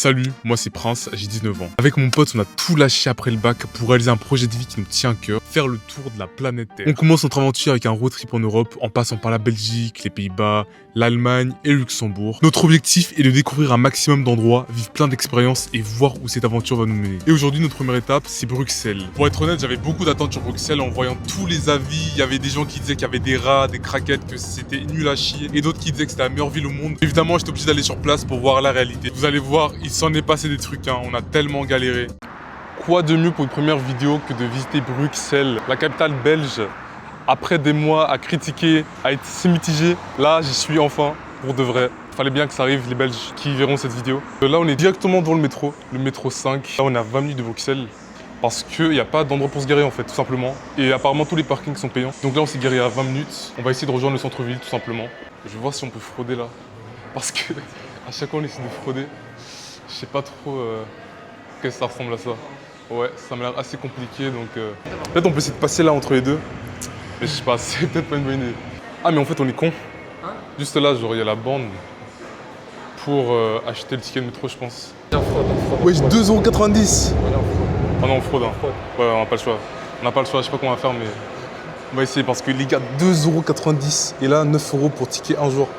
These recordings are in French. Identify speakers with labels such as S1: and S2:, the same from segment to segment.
S1: Salut, moi c'est Prince, j'ai 19 ans. Avec mon pote, on a tout lâché après le bac pour réaliser un projet de vie qui nous tient à cœur, faire le tour de la planète Terre. On commence notre aventure avec un road trip en Europe, en passant par la Belgique, les Pays-Bas, l'Allemagne et le Luxembourg. Notre objectif est de découvrir un maximum d'endroits, vivre plein d'expériences et voir où cette aventure va nous mener. Et aujourd'hui, notre première étape, c'est Bruxelles. Pour être honnête, j'avais beaucoup d'attentes sur Bruxelles en voyant tous les avis. Il y avait des gens qui disaient qu'il y avait des rats, des craquettes, que c'était nul à chier, et d'autres qui disaient que c'était la meilleure ville au monde. Évidemment, j'étais obligé d'aller sur place pour voir la réalité. Vous allez voir, il s'en est passé des trucs, hein. On a tellement galéré. Quoi de mieux pour une première vidéo que de visiter Bruxelles, la capitale belge. Après des mois à critiquer, à être si mitigé, là j'y suis enfin, pour de vrai. Fallait bien que ça arrive, les Belges qui verront cette vidéo. Là on est directement devant le métro 5. Là on est à 20 minutes de Bruxelles, parce qu'il n'y a pas d'endroit pour se garer en fait, tout simplement. Et apparemment tous les parkings sont payants. Donc là on s'est garé à 20 minutes. On va essayer de rejoindre le centre-ville tout simplement. Je vais voir si on peut frauder là. Parce que à chaque fois on essaie de frauder. Je sais pas trop qu'est-ce que ça ressemble à ça. Ouais, ça m'a l'air assez compliqué donc... Peut-être on peut essayer de passer là entre les deux. Mais je sais pas, c'est peut-être pas une bonne idée. Ah mais en fait on est con. Hein? Juste là, genre il y a la bande pour acheter le ticket de métro je pense. Ouais, 2,90 €. Ah non, on fraude. Hein. Ouais, on n'a pas le choix. On n'a pas le choix, je sais pas comment on va faire mais... On va essayer parce que les gars, 2,90 € et là 9 € pour ticket un jour.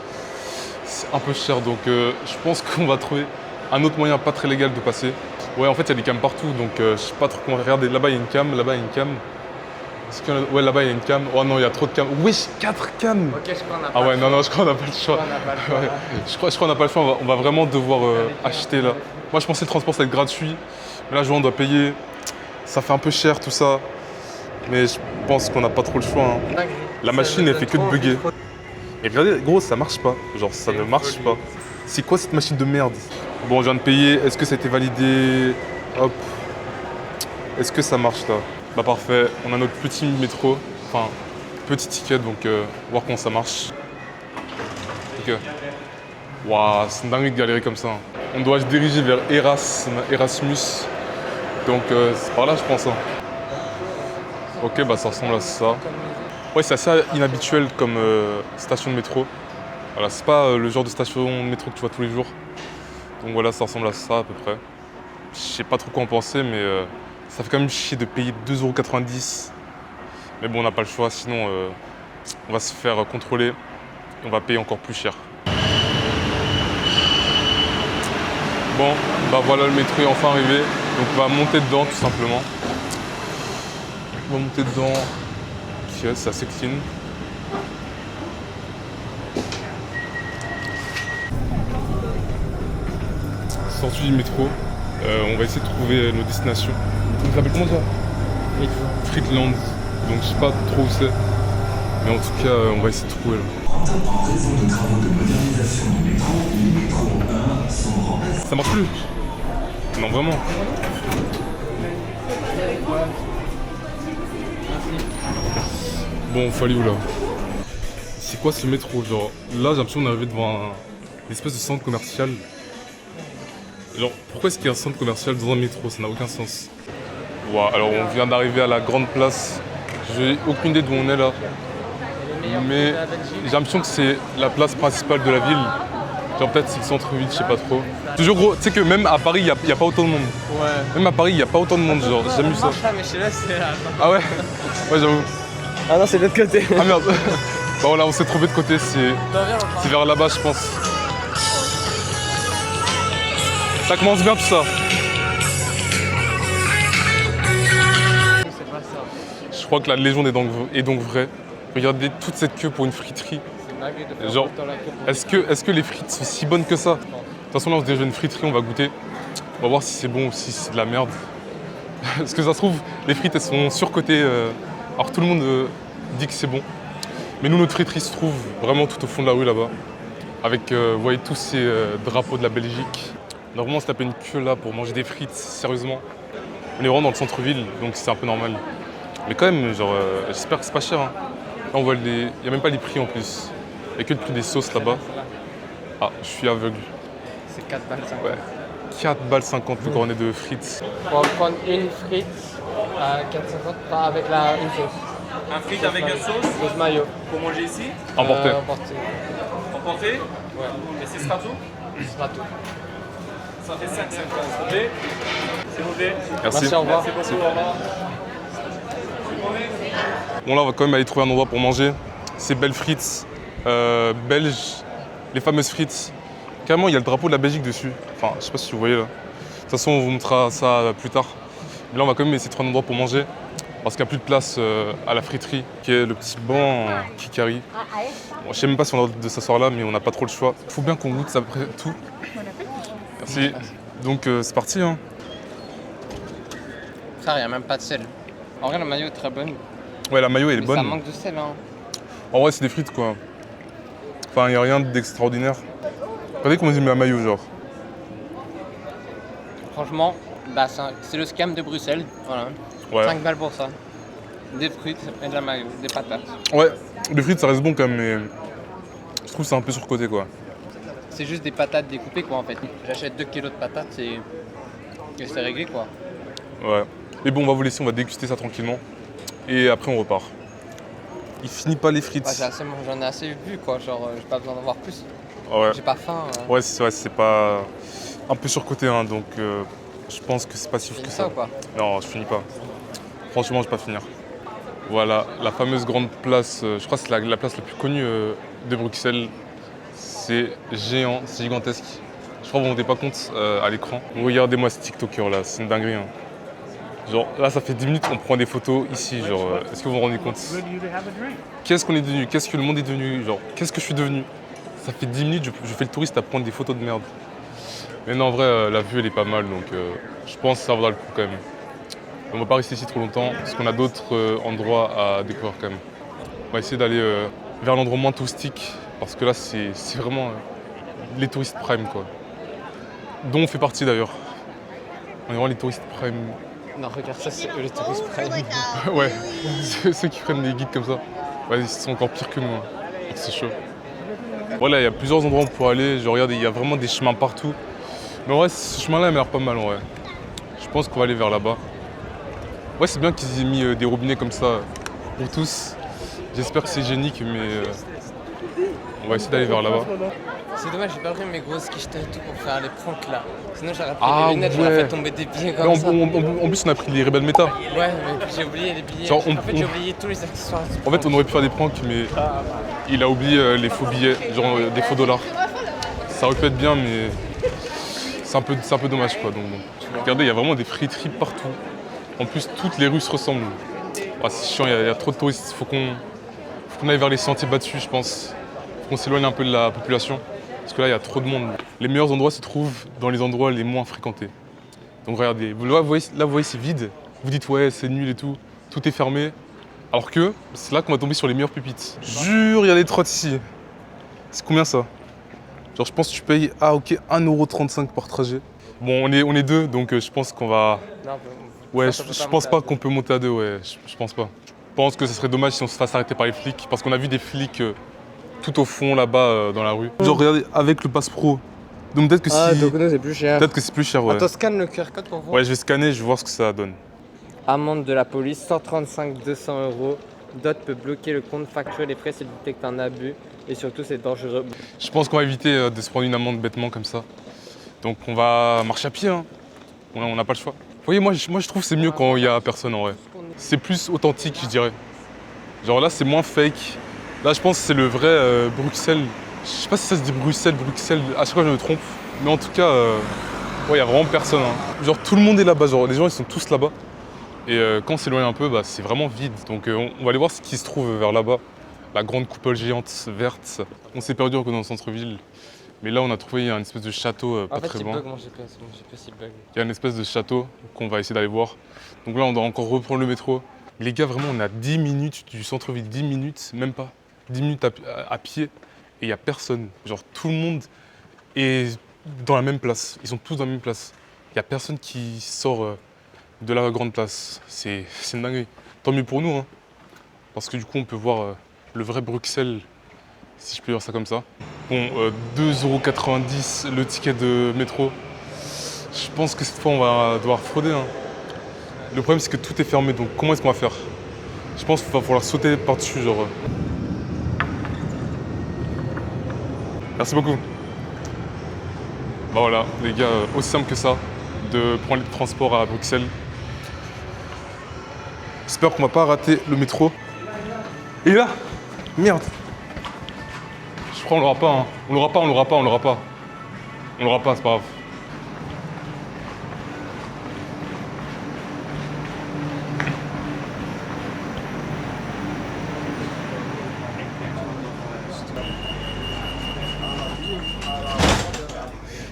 S1: C'est un peu cher donc je pense qu'on va trouver un autre moyen pas très légal de passer. Ouais, en fait, il y a des cams partout, donc je sais pas trop comment regarder. Là-bas, il y a une cam, là-bas, il y a une cam. Ouais, là-bas, il y a une cam. Oh non, il y a trop de cams. Oui, 4 cams.
S2: Ok, je crois qu'on n'a pas
S1: le choix. Ah ouais,
S2: le
S1: non, je crois qu'on n'a pas le choix. Ouais. Je crois qu'on n'a pas le choix. On va vraiment devoir acheter là. Moi, je pensais que le transport, ça va être gratuit. Mais là, je vois, on doit payer. Ça fait un peu cher, tout ça. Mais je pense qu'on n'a pas trop le choix. Hein. La machine, elle fait que de bugger. Et regardez, gros, ça marche pas. Genre, ça ne marche pas. C'est quoi cette machine de merde? Bon, je viens de payer. Est-ce que ça a été validé? Hop. Est-ce que ça marche là? Bah parfait. On a notre petit métro. Enfin, petit ticket, donc voir comment ça marche. Ok. Waouh, c'est dingue de galérer comme ça. Hein. On doit se diriger vers Erasmus. Donc c'est par là, je pense. Hein. Ok, bah ça ressemble à ça. Ouais, c'est assez inhabituel comme station de métro. Voilà, c'est pas le genre de station de métro que tu vois tous les jours. Donc voilà, ça ressemble à ça à peu près. Je sais pas trop quoi en penser, mais ça fait quand même chier de payer 2,90 €. Mais bon, on n'a pas le choix, sinon on va se faire contrôler et on va payer encore plus cher. Bon, bah voilà, le métro est enfin arrivé. Donc on va monter dedans tout simplement. On va monter dedans. Ok, c'est assez clean. Sortie du métro, on va essayer de trouver nos destinations. Ça s'appelle comment ça? Friedland. Donc je sais pas trop où c'est. Mais en tout cas, on va essayer de trouver là. Ça marche plus? Non, vraiment. Bon, faut aller où là? C'est quoi ce métro? Genre, là j'ai l'impression qu'on est arrivé devant une espèce de centre commercial. Genre, pourquoi est-ce qu'il y a un centre commercial dans un métro? Ça n'a aucun sens. Wow, alors on vient d'arriver à la grande place. J'ai aucune idée d'où on est là. Mais j'ai l'impression que c'est la place principale de la ville. Genre peut-être c'est le centre-ville, je sais pas trop. Toujours gros, tu sais que même à Paris, il n'y a pas autant de monde. Ouais. Même à Paris, il n'y a pas autant de monde, genre, j'ai jamais vu ça. Ah ouais? Ouais, j'avoue.
S2: Ah non, c'est de l'autre côté.
S1: Ah merde. Bah voilà, on s'est trouvé de côté, c'est vers là-bas, je pense. Ça commence bien tout ça. Je crois que la légende est donc vraie. Regardez toute cette queue pour une friterie. Genre, est-ce que les frites sont si bonnes que ça? De toute façon là on se dirige vers une friterie, on va goûter. On va voir si c'est bon ou si c'est de la merde. Parce que ça se trouve, les frites elles sont surcotées. Alors tout le monde dit que c'est bon. Mais nous notre friterie se trouve vraiment tout au fond de la rue là-bas. Avec, vous voyez tous ces drapeaux de la Belgique. Normalement on se tape une queue là pour manger des frites, sérieusement. On est vraiment dans le centre-ville, donc c'est un peu normal. Mais quand même, genre, j'espère que c'est pas cher. Hein. Là on voit il n'y a même pas les prix en plus. Il n'y a que le prix des sauces là-bas. Ah, je suis aveugle.
S2: C'est 4 balles 50.
S1: Ouais. 4 balles 50 le cornet de frites.
S2: On va prendre une frite à 4,50, pas avec une sauce.
S3: Un frite avec une sauce?
S2: Sauce mayo.
S3: Pour manger ici?
S1: Emporté.
S2: Emporté.
S3: Emporté?
S2: Ouais.
S3: Et c'est sera tout?
S2: Ce sera tout.
S3: Ça fait 5,50. Ok. S'il vous plaît.
S1: Merci.
S2: Merci, au revoir.
S3: Merci beaucoup, au revoir.
S1: Bon là on va quand même aller trouver un endroit pour manger. C'est Belles Frites, belges, les fameuses frites. Carrément il y a le drapeau de la Belgique dessus. Enfin je sais pas si vous voyez là. De toute façon on vous montrera ça plus tard. Mais là on va quand même essayer de trouver un endroit pour manger. Parce qu'il n'y a plus de place à la friterie, qui est le petit banc Kikari. Bon, je sais même pas si on a le droit de s'asseoir là, mais on n'a pas trop le choix. Faut bien qu'on goûte ça après tout. Merci. Donc c'est parti hein.
S2: Frère, il n'y a même pas de sel. En vrai, la maillot est très bonne.
S1: Ouais la mayo elle est
S2: Mais
S1: bonne.
S2: ça manque de sel, hein.
S1: En vrai c'est des frites quoi. Enfin il n'y a rien d'extraordinaire. Regardez comment ils met la mayo genre.
S2: Franchement, bah, c'est le scam de Bruxelles. Voilà.
S1: Ouais.
S2: 5 balles pour ça. Des frites et de la maillot, des patates.
S1: Ouais, les frites ça reste bon quand même, mais je trouve que c'est un peu surcoté quoi.
S2: C'est juste des patates découpées, quoi, en fait. J'achète 2 kilos de patates et c'est réglé, quoi.
S1: Ouais. Mais bon, on va vous laisser, on va déguster ça tranquillement. Et après on repart. Il finit pas les frites.
S2: Bah, j'en ai assez vu, quoi. Genre, j'ai pas besoin d'en voir plus.
S1: Ouais.
S2: J'ai pas faim.
S1: Ouais, c'est vrai, c'est pas un peu surcoté hein, donc je pense que c'est pas si ouf
S2: Finis
S1: que
S2: ça
S1: ça.
S2: ou pas?
S1: Non, je finis pas. Franchement, je vais pas finir. Voilà, la fameuse grande place, je crois que c'est la place la plus connue de Bruxelles. C'est géant, c'est gigantesque. Je crois que vous ne vous rendez pas compte à l'écran. Regardez-moi ce TikToker là, c'est une dinguerie. Hein. Genre là, ça fait 10 minutes qu'on prend des photos ici. Genre, est-ce que vous vous rendez compte? Qu'est-ce qu'on est devenu? Qu'est-ce que le monde est devenu? Genre, qu'est-ce que je suis devenu? Ça fait 10 minutes, je fais le touriste à prendre des photos de merde. Mais non, en vrai, la vue elle est pas mal donc je pense que ça vaudra le coup quand même. On va pas rester ici trop longtemps parce qu'on a d'autres endroits à découvrir quand même. On va essayer d'aller vers l'endroit moins touristique parce que là c'est vraiment les touristes prime quoi. Dont on fait partie d'ailleurs. On est vraiment les touristes prime.
S2: Non, regarde, ça, c'est eux, les touristes prime.
S1: Ouais, c'est ceux qui prennent des guides comme ça. Ouais, ils sont encore pires que nous. Hein. C'est chaud. Voilà, il y a plusieurs endroits où on peut aller. Je regarde, il y a vraiment des chemins partout. Mais en vrai, ce chemin-là, il m'a l'air pas mal en vrai. Je pense qu'on va aller vers là-bas. Ouais, c'est bien qu'ils aient mis des robinets comme ça pour tous. J'espère que c'est hygiénique, mais on va essayer d'aller vers là-bas.
S2: C'est dommage, j'ai pas pris mes grosses quichettes et tout pour faire les pranks là. Sinon, j'aurais pris
S1: Ah,
S2: les lunettes,
S1: ouais.
S2: j'aurais fait tomber des billets
S1: Mais
S2: comme ça.
S1: en plus, on a pris les Rebel Meta.
S2: Ouais, mais j'ai oublié les billets.
S1: Genre,
S2: En fait, j'ai oublié tous les accessoires.
S1: En fait, on aurait pu faire des pranks, mais il a oublié les faux billets, genre des faux dollars. Ça aurait pu être bien, mais c'est un peu dommage quoi. Donc, bon. Regardez, il y a vraiment des friteries partout. En plus, toutes les rues se ressemblent. Ah, c'est chiant, il y a trop de touristes. Faut qu'on aille vers les sentiers battus, je pense. Faut qu'on s'éloigne un peu de la population. Parce que là, il y a trop de monde. Les meilleurs endroits se trouvent dans les endroits les moins fréquentés. Donc regardez, là, vous voyez, c'est vide. Vous dites, ouais, c'est nul et tout. Tout est fermé. Alors que c'est là qu'on va tomber sur les meilleures pépites. Jure, il y a des trottes ici. C'est combien ça? Genre, je pense que tu payes, 1,35€ par trajet. Bon, on est deux, donc je pense qu'on va...
S2: Non,
S1: Ouais,
S2: ça peut
S1: je
S2: pas
S1: pense
S2: monter
S1: pas
S2: à
S1: qu'on peut monter à deux, ouais, je pense pas. Je pense que ce serait dommage si on se fasse arrêter par les flics, parce qu'on a vu des flics tout au fond là-bas dans la rue. Genre regardez, avec le passe pro. Donc peut-être que
S2: c'est plus cher.
S1: Peut-être que c'est plus cher, ouais.
S2: Attends, scanne le QR code pour voir.
S1: Ouais, je vais scanner, je vais voir ce que ça donne.
S2: Amende de la police, 135 200 €. Dot peut bloquer le compte, facturer les frais s'il détecte un abus. Et surtout, c'est dangereux.
S1: Je pense qu'on va éviter de se prendre une amende bêtement comme ça. Donc on va marcher à pied, hein. On n'a pas le choix. Vous voyez, moi je trouve que c'est mieux quand il y a personne en vrai. C'est plus authentique, je dirais. Genre là, c'est moins fake. Là, je pense que c'est le vrai Bruxelles. Je sais pas si ça se dit Bruxelles. À chaque fois, je me trompe. Mais en tout cas, ouais, il y a vraiment personne. Hein. Genre tout le monde est là-bas. Genre les gens, ils sont tous là-bas. Et quand on s'éloigne un peu, bah, c'est vraiment vide. Donc on va aller voir ce qui se trouve vers là-bas. La grande coupole géante verte. On s'est perdu encore dans le centre-ville. Mais là, on a trouvé un espèce de château pas très loin.
S2: bug mon GPS, mon GPS il bug.
S1: Il y a une espèce de château qu'on va essayer d'aller voir. Donc là, on doit encore reprendre le métro. Les gars, vraiment, on est à 10 minutes du centre-ville. 10 minutes, même pas. 10 minutes à pied. Et il n'y a personne. Genre, tout le monde est dans la même place. Ils sont tous dans la même place. Il n'y a personne qui sort de la grande place. C'est une dinguerie. Tant mieux pour nous, hein. Parce que du coup, on peut voir le vrai Bruxelles, si je peux dire ça comme ça. Bon, 2,90 € le ticket de métro. Je pense que cette fois, on va devoir frauder. Hein. Le problème, c'est que tout est fermé, donc comment est-ce qu'on va faire? Je pense qu'il va falloir sauter par-dessus, genre. Merci beaucoup. Bah voilà, les gars, aussi simple que ça, de prendre les transports à Bruxelles. J'espère qu'on va pas rater le métro. Et là, merde. Je crois qu'on l'aura pas, hein. On l'aura pas, on l'aura pas, on l'aura pas. On l'aura pas, c'est pas grave.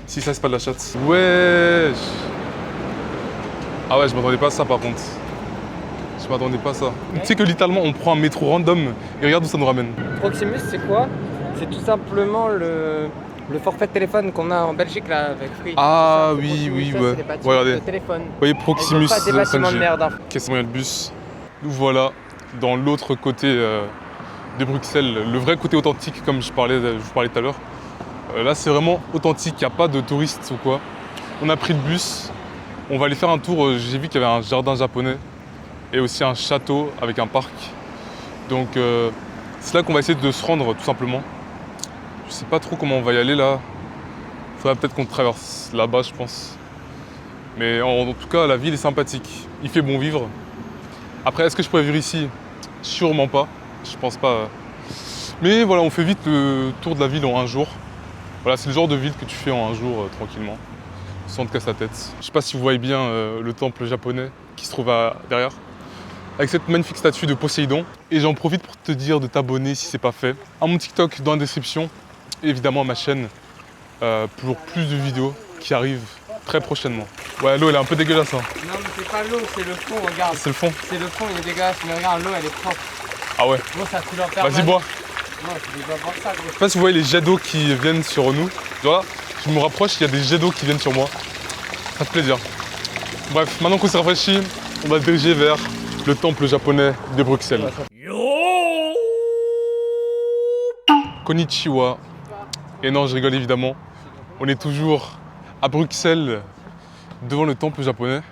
S1: Si ça c'est pas de la chatte. Wesh. Ah ouais, je m'attendais pas à ça par contre. Je m'attendais pas à ça. Tu sais que littéralement on prend un métro random et regarde où ça nous ramène.
S2: Proximus, c'est quoi? C'est tout simplement le forfait de téléphone qu'on a en Belgique là avec Free.
S1: Ah
S2: C'est ça,
S1: oui,
S2: Proximus,
S1: oui,
S2: ça,
S1: ouais.
S2: c'est des bâtiments
S1: Regardez.
S2: de téléphone.
S1: Vous voyez Proximus
S2: Ils ont pas des bâtiments de
S1: 5G.
S2: merde. Hein.
S1: Caisse moyen de bus. Nous voilà dans l'autre côté de Bruxelles, le vrai côté authentique comme je vous parlais tout à l'heure. Là c'est vraiment authentique, il n'y a pas de touristes ou quoi. On a pris le bus, on va aller faire un tour, j'ai vu qu'il y avait un jardin japonais et aussi un château avec un parc. Donc c'est là qu'on va essayer de se rendre tout simplement. Je sais pas trop comment on va y aller là. Faudrait peut-être qu'on traverse là-bas je pense. Mais en tout cas la ville est sympathique, il fait bon vivre. Après est-ce que je pourrais vivre ici? Sûrement pas, je pense pas. Mais voilà, on fait vite le tour de la ville en un jour. Voilà, c'est le genre de ville que tu fais en un jour tranquillement, sans te casser la tête. Je sais pas si vous voyez bien le temple japonais qui se trouve derrière, avec cette magnifique statue de Poséidon. Et j'en profite pour te dire de t'abonner si c'est pas fait à mon TikTok dans la description, et évidemment à ma chaîne pour plus de vidéos qui arrivent très prochainement. Ouais, l'eau elle est un peu dégueulasse. Hein.
S2: Non mais c'est pas l'eau, c'est le fond, regarde.
S1: C'est le fond.
S2: C'est le fond, il est dégueulasse, mais regarde, l'eau elle est propre.
S1: Ah ouais.
S2: Bon, ça coule en permanence.
S1: Vas-y bois.
S2: Non, je vais pas boire ça, gros.
S1: Je sais pas si vous voyez les jets d'eau qui viennent sur nous. Voilà, je me rapproche, il y a des jets d'eau qui viennent sur moi. Ça fait plaisir. Bref, maintenant qu'on s'est rafraîchi, on va se diriger vers le temple japonais de Bruxelles. Konnichiwa. Et non, je rigole évidemment. On est toujours à Bruxelles, devant le temple japonais.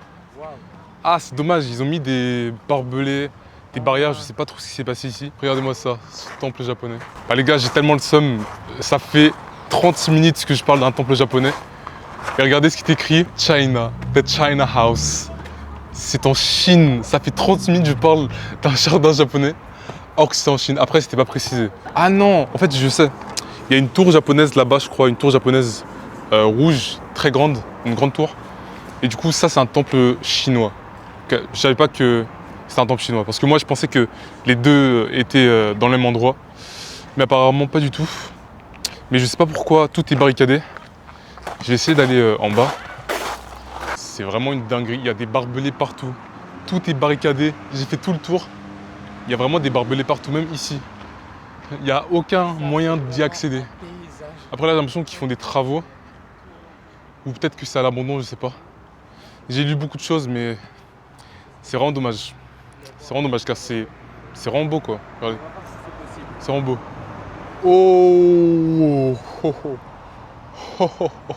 S1: Ah, c'est dommage, ils ont mis des barbelés, des barrières, je sais pas trop ce qui s'est passé ici. Regardez-moi ça, ce temple japonais. Bah les gars, j'ai tellement le seum. Ça fait 36 minutes que je parle d'un temple japonais. Et regardez ce qui est écrit, China, the China House. C'est en Chine. Ça fait 36 minutes que je parle d'un jardin japonais. Or que c'est en Chine. Après, c'était pas précisé. Ah non, en fait, je sais. Il y a une tour japonaise là-bas, je crois, une tour japonaise rouge, très grande, une grande tour. Et du coup, ça, c'est un temple chinois. Je savais pas que c'était un temple chinois, parce que moi, je pensais que les deux étaient dans le même endroit. Mais apparemment, pas du tout. Mais je sais pas pourquoi, tout est barricadé. Je vais essayer d'aller en bas. C'est vraiment une dinguerie, il y a des barbelés partout. Tout est barricadé, j'ai fait tout le tour. Il y a vraiment des barbelés partout, même ici. Il n'y a aucun moyen d'y accéder. Après là, j'ai l'impression qu'ils font des travaux. Ou peut-être que c'est à l'abandon, je sais pas. J'ai lu beaucoup de choses, mais c'est vraiment dommage. C'est vraiment dommage car c'est vraiment beau quoi. Regardez. C'est vraiment beau. Oh, oh, oh. Oh, oh, oh.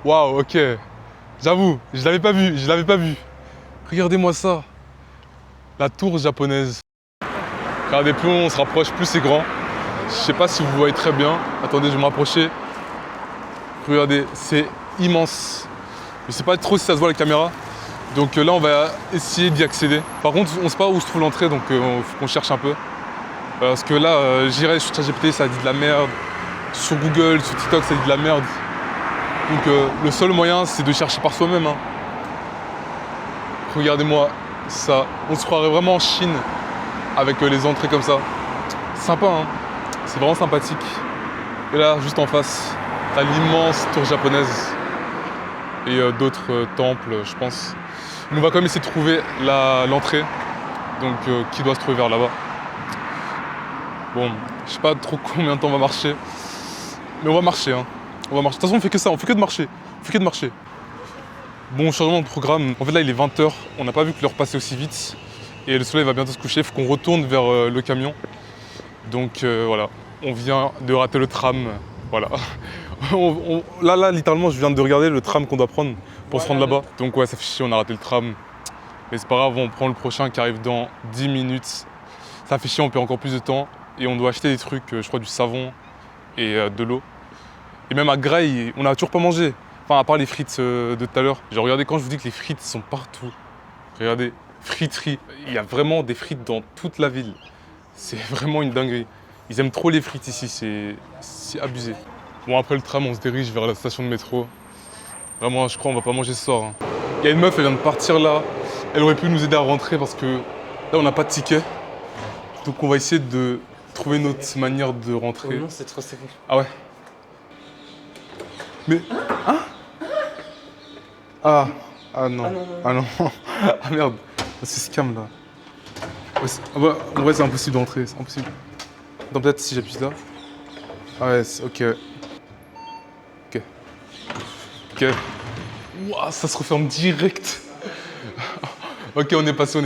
S1: Waouh, ok. J'avoue, je l'avais pas vu. Regardez-moi ça. La tour japonaise. Regardez, plus on se rapproche, plus c'est grand. Je sais pas si vous voyez très bien. Attendez, je vais me rapprocher. Regardez, c'est immense. Je sais pas trop si ça se voit à la caméra. Donc là, on va essayer d'y accéder. Par contre, on sait pas où se trouve l'entrée, donc il faut qu'on cherche un peu. Parce que là, j'irai sur ChatGPT, ça dit de la merde. Sur Google, sur TikTok, ça dit de la merde. Donc le seul moyen, c'est de chercher par soi-même. Hein. Regardez-moi ça. On se croirait vraiment en Chine avec les entrées comme ça. Sympa, hein. C'est vraiment sympathique. Et là, juste en face, t'as l'immense tour japonaise. Et d'autres temples, je pense. Mais on va quand même essayer de trouver l'entrée. Donc qui doit se trouver vers là-bas. Bon, je sais pas trop combien de temps on va marcher. Mais on va marcher, hein. On va marcher. De toute façon, on fait que ça, on fait que de marcher. On fait que de marcher. Bon, changement de programme. En fait, là, il est 20h. On n'a pas vu que l'heure passait aussi vite. Et le soleil va bientôt se coucher. Il faut qu'on retourne vers le camion. Donc, voilà. On vient de rater le tram. Voilà. Là, littéralement, je viens de regarder le tram qu'on doit prendre pour se rendre là-bas. Donc, ouais, ça fait chier, on a raté le tram. Mais c'est pas grave, on prend le prochain qui arrive dans 10 minutes. Ça fait chier, on perd encore plus de temps. Et on doit acheter des trucs, je crois, du savon et de l'eau. Et même à Grail, on n'a toujours pas mangé. Enfin, à part les frites de tout à l'heure. Genre, regardez, quand je vous dis que les frites sont partout, regardez, friterie. Il y a vraiment des frites dans toute la ville. C'est vraiment une dinguerie. Ils aiment trop les frites ici, c'est abusé. Bon, après le tram, on se dirige vers la station de métro. Vraiment, je crois qu'on va pas manger ce soir. Hein. Il y a une meuf, elle vient de partir là. Elle aurait pu nous aider à rentrer parce que là, on n'a pas de ticket. Donc, on va essayer de trouver notre manière de rentrer.
S2: Oh non, c'est trop serré.
S1: Ah ouais. Mais... Hein? Ah non. Ah non. Ah merde. C'est scam là. Ouais, en vrai, c'est impossible d'entrer. C'est impossible. Attends, peut-être si j'appuie là. Ah ouais, ok. Ok. Ok. Ouah, ça se referme direct. Ok, on est passé.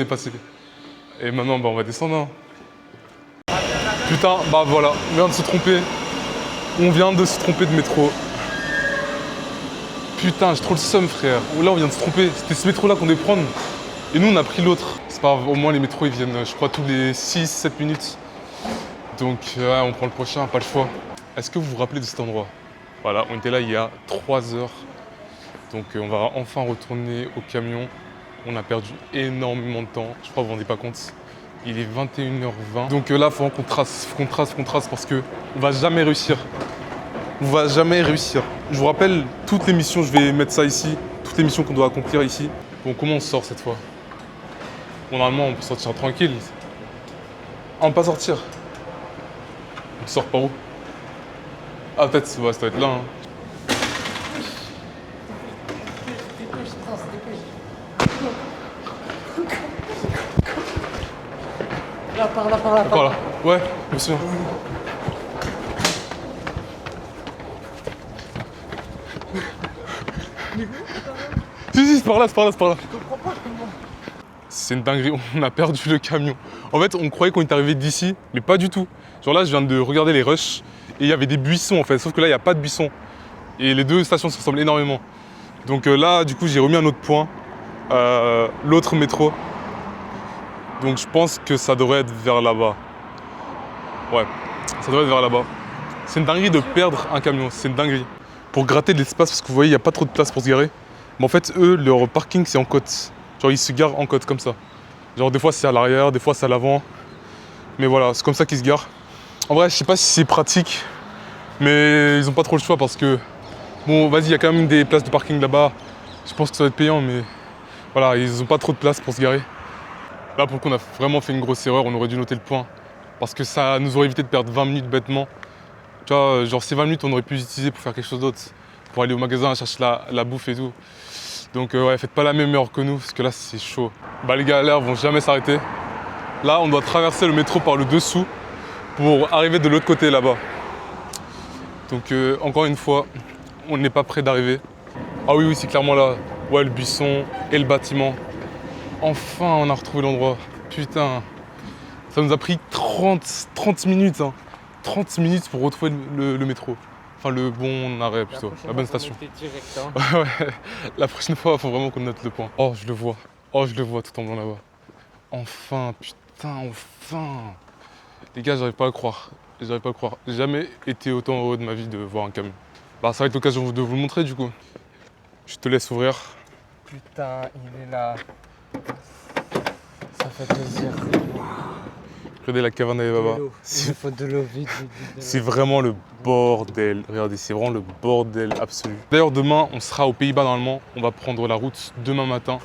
S1: Et maintenant, bah, on va descendre. Hein. Putain, bah voilà, on vient de se tromper. On vient de se tromper de métro. Putain, j'ai trop le seum, frère. Là, on vient de se tromper. C'était ce métro-là qu'on devait prendre. Et nous, on a pris l'autre. C'est pas grave, au moins les métros, ils viennent, je crois, tous les 6-7 minutes. Donc, ouais, on prend le prochain, pas le choix. Est-ce que vous vous rappelez de cet endroit? Voilà, on était là il y a 3 heures. Donc, on va enfin retourner au camion. On a perdu énormément de temps. Je crois que vous vous rendez pas compte. Il est 21h20. Donc là, il faut qu'on trace, parce que on va jamais réussir. On va jamais réussir. Je vous rappelle, toutes les missions, je vais mettre ça ici. Toutes les missions qu'on doit accomplir ici. Bon, comment on sort cette fois? Bon, normalement, on peut sortir tranquille. Ah, on peut pas sortir. On sort par où? Ah, peut-être, ouais, ça doit être là. Hein.
S2: Là, par là.
S1: Par là. Ouais, je me souviens. Si, c'est par là. Je comprends pas comment. C'est une dinguerie, on a perdu le camion. En fait, on croyait qu'on était arrivé d'ici, mais pas du tout. Genre là, je viens de regarder les rushs, et il y avait des buissons en fait, sauf que là, il n'y a pas de buissons. Et les deux stations se ressemblent énormément. Donc là, du coup, j'ai remis un autre point, l'autre métro. Donc je pense que ça devrait être vers là-bas. Ouais, ça devrait être vers là-bas. C'est une dinguerie de perdre un camion, c'est une dinguerie. Pour gratter de l'espace, parce que vous voyez, il n'y a pas trop de place pour se garer. Mais en fait, eux, leur parking, c'est en côte. Genre, ils se garent en côte comme ça. Genre, des fois, c'est à l'arrière, des fois, c'est à l'avant. Mais voilà, c'est comme ça qu'ils se garent. En vrai, je sais pas si c'est pratique, mais ils ont pas trop le choix parce que... Bon, vas-y, il y a quand même des places de parking là-bas. Je pense que ça va être payant, mais... Voilà, ils ont pas trop de place pour se garer. Là, pour le coup, on a vraiment fait une grosse erreur, on aurait dû noter le point. Parce que ça nous aurait évité de perdre 20 minutes bêtement. Tu vois, genre ces 20 minutes, on aurait pu les utiliser pour faire quelque chose d'autre. Pour aller au magasin, chercher la bouffe et tout. Donc ouais, faites pas la même heure que nous, parce que là, c'est chaud. Bah les galères vont jamais s'arrêter. Là, on doit traverser le métro par le dessous pour arriver de l'autre côté là-bas. Donc encore une fois, on n'est pas près d'arriver. Ah oui, c'est clairement là. Ouais, le buisson et le bâtiment. Enfin, on a retrouvé l'endroit. Putain, ça nous a pris 30 minutes. Hein. 30 minutes pour retrouver le métro. Enfin, le bon arrêt plutôt, la bonne station.
S2: Direct, hein.
S1: Ouais, la prochaine fois, il faut vraiment qu'on note le point. Oh, je le vois. Oh, je le vois tout en blanc là-bas. Enfin, putain, enfin. Les gars, j'arrive pas à le croire. J'arrive pas à le croire. J'ai jamais été autant heureux de ma vie de voir un camion. Bah, ça va être l'occasion de vous le montrer du coup. Je te laisse ouvrir.
S2: Putain, il est là. Ça fait plaisir.
S1: Regardez la caverne à Baba.
S2: Il faut de l'eau vite.
S1: C'est vraiment le bordel. Regardez, c'est vraiment le bordel absolu. D'ailleurs, demain, on sera aux Pays-Bas normalement. On va prendre la route demain matin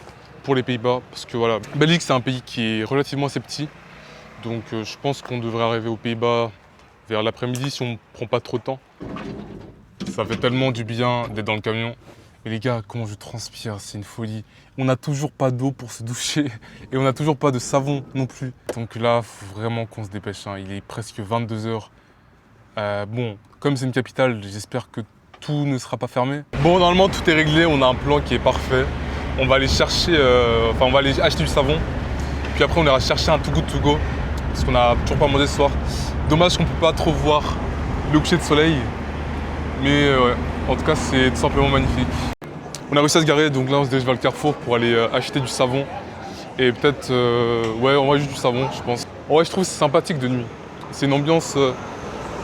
S1: pour les Pays-Bas. Parce que voilà, Belgique, c'est un pays qui est relativement assez petit. Donc, je pense qu'on devrait arriver aux Pays-Bas vers l'après-midi si on ne prend pas trop de temps. Ça fait tellement du bien d'être dans le camion. Mais les gars, comment je transpire, c'est une folie. On n'a toujours pas d'eau pour se doucher et on n'a toujours pas de savon non plus. Donc là, il faut vraiment qu'on se dépêche. Hein. Il est presque 22h. Bon, comme c'est une capitale, j'espère que tout ne sera pas fermé. Bon, normalement, tout est réglé. On a un plan qui est parfait. On va aller chercher, on va aller acheter du savon. Puis après, on ira chercher un Too Good To Go parce qu'on n'a toujours pas mangé ce soir. Dommage qu'on ne peut pas trop voir le coucher de soleil. Mais ouais, en tout cas, c'est tout simplement magnifique. On a réussi à se garer, donc là on se dirige vers le Carrefour pour aller acheter du savon. Et peut-être, ouais, on va juste du savon, je pense. En vrai, je trouve que c'est sympathique de nuit. C'est une ambiance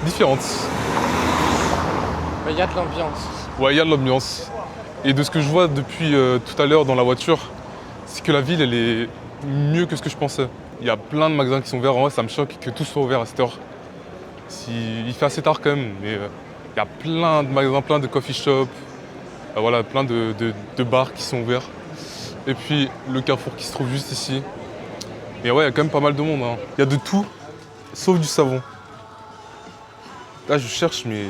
S1: différente.
S2: Il y a de l'ambiance.
S1: Ouais, il y a de l'ambiance. Et de ce que je vois depuis tout à l'heure dans la voiture, c'est que la ville, elle est mieux que ce que je pensais. Il y a plein de magasins qui sont ouverts. En vrai, ça me choque que tout soit ouvert à cette heure. Il fait assez tard quand même, mais il y a plein de magasins, plein de coffee shops, voilà, plein de bars qui sont ouverts. Et puis le Carrefour qui se trouve juste ici. Et ouais, il y a quand même pas mal de monde. Hein. Il y a de tout, sauf du savon. Là, je cherche, mais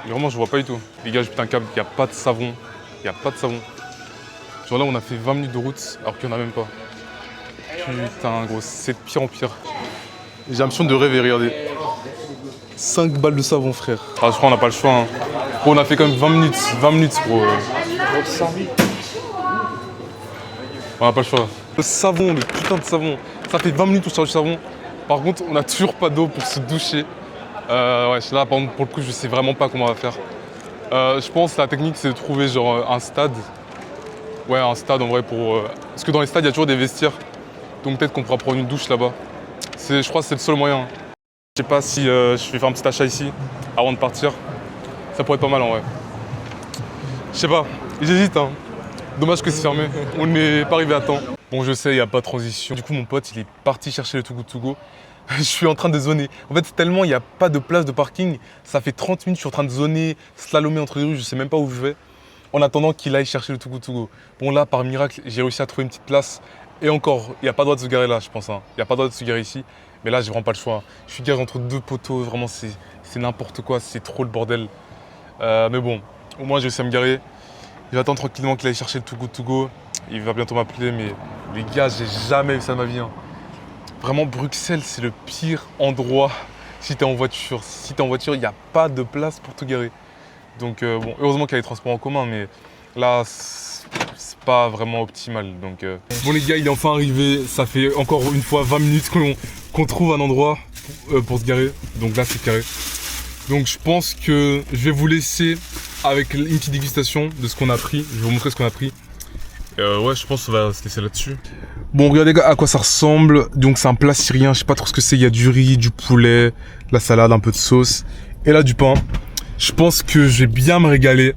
S1: vraiment, je vois pas du tout. Les gars, j'ai pété un câble, il n'y a pas de savon. Il n'y a pas de savon. Genre là, on a fait 20 minutes de route, alors qu'il n'y en a même pas. Putain, gros, c'est de pire en pire. J'ai l'impression de rêver, regardez. 5 balles de savon, frère. Ah, je crois qu'on n'a pas le choix. Hein. Bon, on a fait quand même 20 minutes, gros. On n'a pas le choix. Le savon, le putain de savon. Ça fait 20 minutes qu'on cherche du savon. Par contre, on n'a toujours pas d'eau pour se doucher. Ouais, là, pour le coup, je sais vraiment pas comment on va faire. Je pense que la technique, c'est de trouver genre un stade. Ouais, un stade en vrai pour... Parce que dans les stades, il y a toujours des vestiaires. Donc peut-être qu'on pourra prendre une douche là-bas. Je crois que c'est le seul moyen. Je sais pas si je vais faire un petit achat ici avant de partir. Ça pourrait être pas mal en vrai. Je sais pas, j'hésite. Hein. Dommage que c'est fermé. On n'est pas arrivé à temps. Bon, je sais, il n'y a pas de transition. Du coup, mon pote, il est parti chercher le Too Good To Go. Je suis en train de zoner. En fait, tellement il n'y a pas de place de parking, ça fait 30 minutes que je suis en train de zoner, slalomer entre les rues, je sais même pas où je vais. En attendant qu'il aille chercher le Too Good To Go. Bon là, par miracle, j'ai réussi à trouver une petite place. Et encore, il n'y a pas le droit de se garer là, je pense. Hein. Il n'y a pas le droit de se garer ici. Mais là, j'ai vraiment pas le choix. Hein. Je suis garé entre deux poteaux, vraiment, c'est n'importe quoi, c'est trop le bordel. Mais bon, au moins, j'ai réussi à me garer. J'attends tranquillement qu'il aille chercher le Too Good To Go. Il va bientôt m'appeler, mais les gars, j'ai jamais vu ça de ma vie. Hein. Vraiment, Bruxelles, c'est le pire endroit si t'es en voiture. Si t'es en voiture, il n'y a pas de place pour te garer. Donc, bon, heureusement qu'il y a les transports en commun, mais là, c'est pas vraiment optimal. Donc, Bon, les gars, il est enfin arrivé. Ça fait encore une fois 20 minutes qu'on trouve un endroit pour se garer. Donc là, c'est carré. Donc, je pense que je vais vous laisser avec une petite dégustation de ce qu'on a pris. Je vais vous montrer ce qu'on a pris. Ouais, je pense qu'on va se laisser là-dessus. Bon, regardez à quoi ça ressemble. Donc, c'est un plat syrien. Je sais pas trop ce que c'est. Il y a du riz, du poulet, la salade, un peu de sauce. Et là, du pain. Je pense que je vais bien me régaler.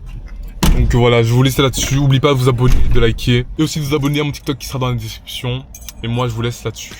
S1: Donc voilà, je vais vous laisser là-dessus. N'oubliez pas de vous abonner, de liker. Et aussi de vous abonner à mon TikTok qui sera dans la description. Et moi, je vous laisse là-dessus.